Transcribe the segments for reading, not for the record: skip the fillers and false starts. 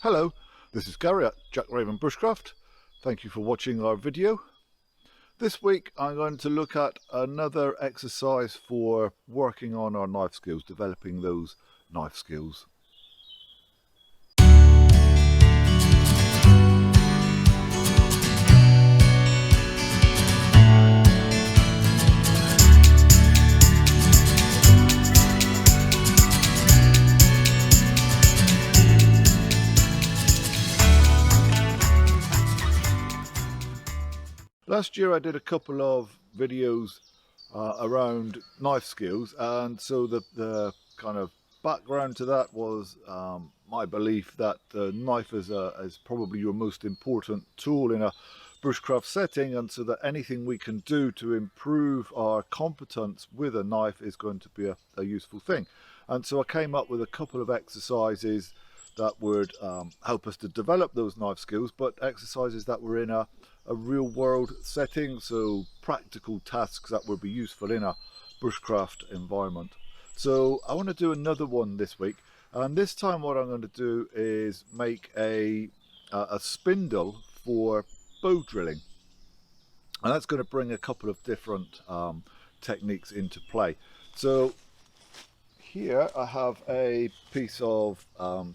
Hello, this is Gary at Jack Raven Bushcraft. Thank you for watching our video. This week I'm going to look at another exercise for working on our knife skills, developing those knife skills. Last year I did a couple of videos around knife skills, and so the kind of background to that was my belief that the knife is probably your most important tool in a bushcraft setting, and so that anything we can do to improve our competence with a knife is going to be a useful thing. And so I came up with a couple of exercises that would help us to develop those knife skills, but exercises that were in a real world setting, so practical tasks that would be useful in a bushcraft environment. So I want to do another one this week, and this time what I'm going to do is make a spindle for bow drilling, and that's going to bring a couple of different techniques into play. So here I have a piece of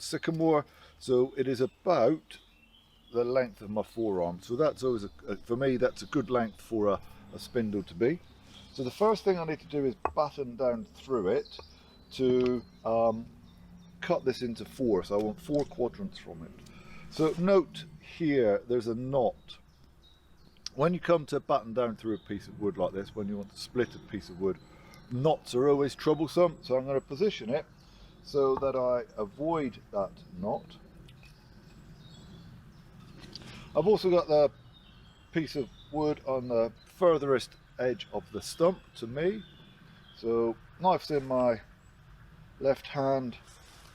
sycamore, so it is about the length of my forearm, so that's always for me that's a good length for a spindle to be. So the first thing I need to do is batten down through it to cut this into four, so I want 4 quadrants from it. So note here there's a knot. When you come to batten down through a piece of wood like this, when you want to split a piece of wood, knots are always troublesome, so I'm going to position it so that I avoid that knot. I've also got the piece of wood on the furthest edge of the stump to me, so knife's in my left hand,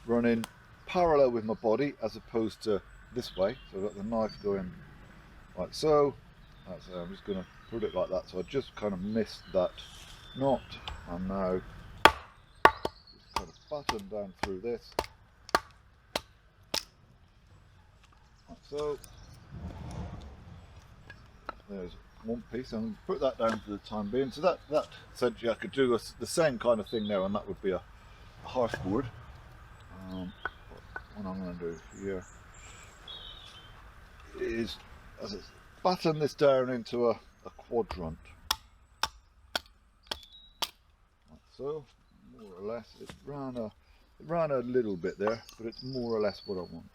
running parallel with my body as opposed to this way, so I've got the knife going like so. I'm just going to put it like that, so I just kind of missed that knot, and now just kind of batten down through this like so. There's one piece, and put that down for the time being. So that essentially I could do the same kind of thing there, and that would be a harsh board. What I'm going to do here is batten this down into a quadrant, like so. More or less, it ran a little bit there, but it's more or less what I want.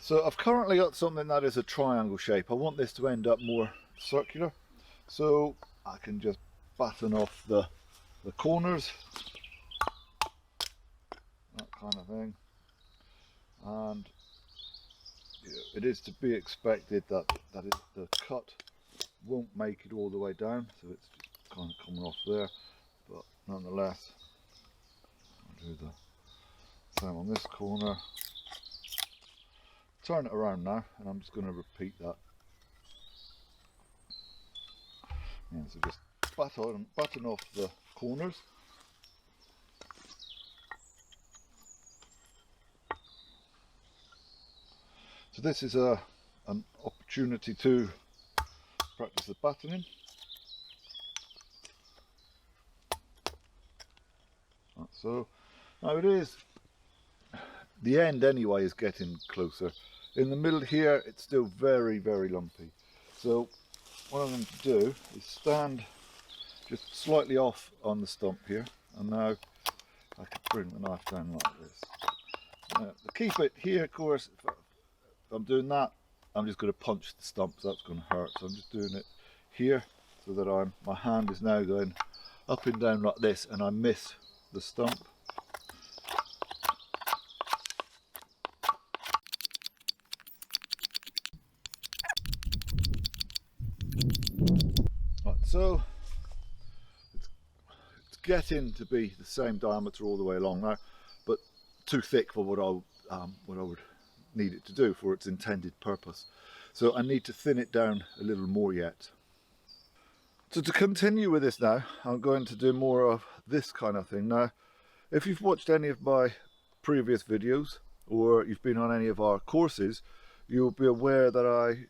So I've currently got something that is a triangle shape. I want this to end up more circular, so I can just batten off the corners, that kind of thing. And it is to be expected that the cut won't make it all the way down, so it's just kind of coming off there, but nonetheless I'll do the same on this corner. Turn it around now, and I'm just going to repeat that. Yeah, so just batten off the corners. So this is an opportunity to practice the battening. Like so. Now it is, the end anyway is getting closer. In the middle here it's still very, very lumpy. So what I'm going to do is stand just slightly off on the stump here, and now I can bring the knife down like this. Now, to keep it here, of course, if I'm doing that, I'm just going to punch the stump, so that's going to hurt. So I'm just doing it here so that my hand is now going up and down like this, and I miss the stump. So it's getting to be the same diameter all the way along now, but too thick for what I would need it to do for its intended purpose. So I need to thin it down a little more yet. So to continue with this now, I'm going to do more of this kind of thing. Now, if you've watched any of my previous videos, or you've been on any of our courses, you'll be aware that I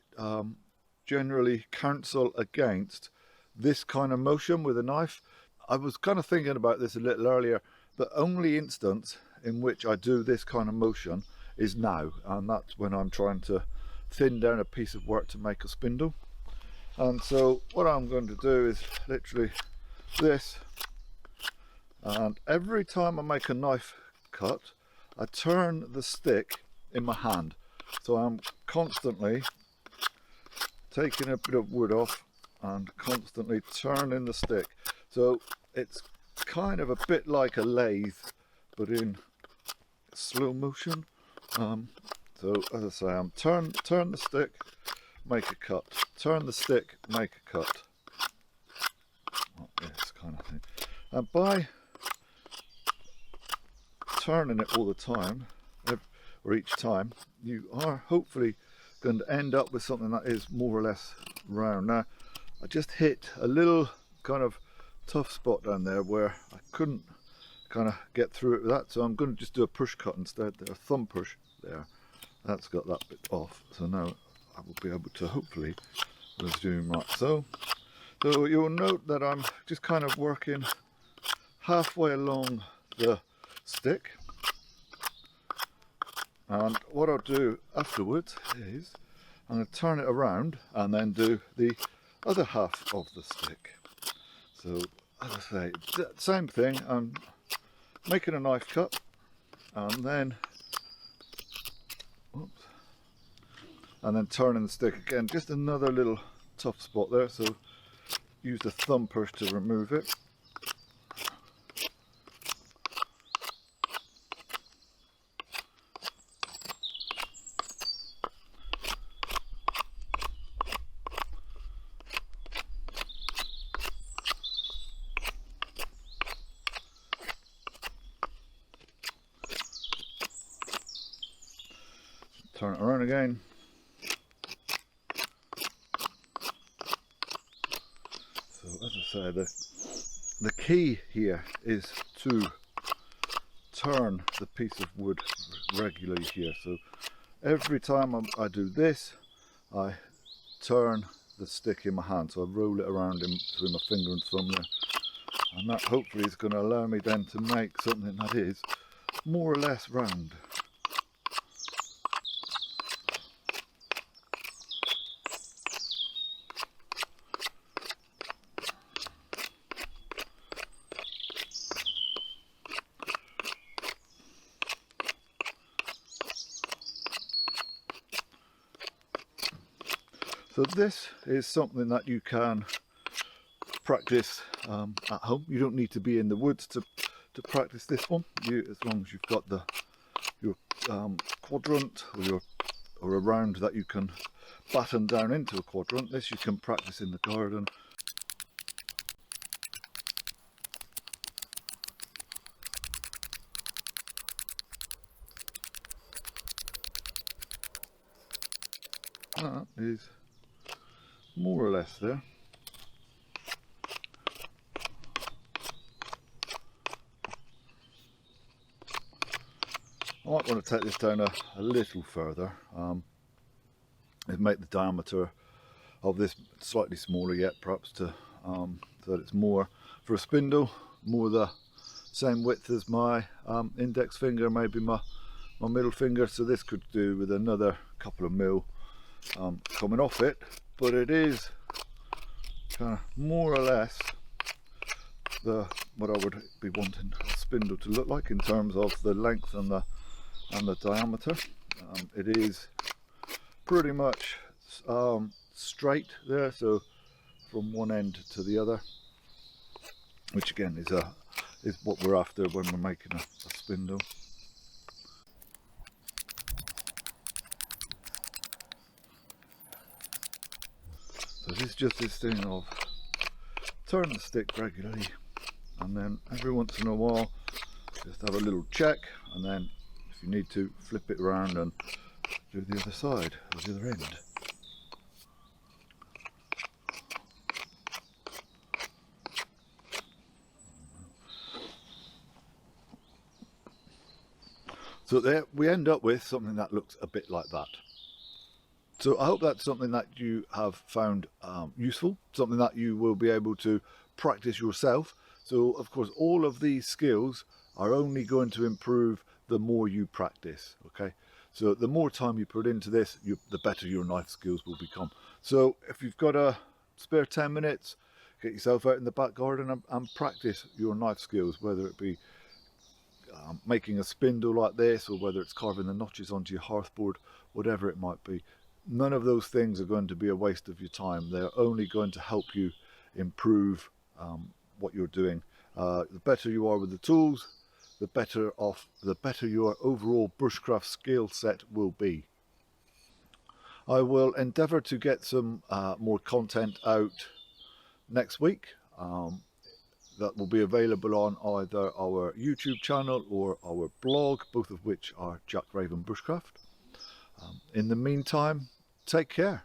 generally counsel against this kind of motion with a knife. I was kind of thinking about this a little earlier. The only instance in which I do this kind of motion is now, and that's when I'm trying to thin down a piece of work to make a spindle. And so what I'm going to do is literally this, and every time I make a knife cut, I turn the stick in my hand. So I'm constantly taking a bit of wood off and constantly turning the stick. So it's kind of a bit like a lathe, but in slow motion. So as I say, I'm turn the stick, make a cut, turn the stick, make a cut, like this kind of thing. And by turning it all the time, or each time, you are hopefully going to end up with something that is more or less round. Now, I just hit a little kind of tough spot down there where I couldn't kind of get through it with that, so I'm going to just do a push cut instead, a thumb push there. That's got that bit off, so now I will be able to hopefully resume right. So you'll note that I'm just kind of working halfway along the stick, and what I'll do afterwards is I'm going to turn it around and then do the other half of the stick. So as I say, same thing, I'm making a knife cut and then turning the stick again. Just another little tough spot there, so use the thumb push to remove it. Turn it around again. So as I say, the key here is to turn the piece of wood regularly here. So every time I do this, I turn the stick in my hand. So I roll it around between my finger and thumb there. And that hopefully is going to allow me then to make something that is more or less round. So this is something that you can practice at home. You don't need to be in the woods to practice this one. As long as you've got your quadrant or a round that you can batten down into a quadrant, this you can practice in the garden. That is more or less there. I might want to take this down a little further and make the diameter of this slightly smaller yet, perhaps, to so that it's more for a spindle, more the same width as my index finger, maybe my middle finger. So this could do with another couple of mil coming off it, but it is kind of more or less what I would be wanting a spindle to look like in terms of the length and the diameter. It is pretty much straight there, so from one end to the other, which again is what we're after when we're making a spindle. So this is just this thing of turn the stick regularly, and then every once in a while just have a little check, and then if you need to, flip it around and do the other side, or the other end. So there we end up with something that looks a bit like that. So I hope that's something that you have found useful, something that you will be able to practice yourself. So of course all of these skills are only going to improve the more you practice, okay? So the more time you put into this, the better your knife skills will become. So if you've got a spare 10 minutes, get yourself out in the back garden and practice your knife skills, whether it be making a spindle like this, or whether it's carving the notches onto your hearthboard, whatever it might be. None of those things are going to be a waste of your time. They're only going to help you improve what you're doing. The better you are with the tools, the better your overall bushcraft skill set will be. I will endeavour to get some more content out next week. That will be available on either our YouTube channel or our blog, both of which are Jack Raven Bushcraft. In the meantime, take care.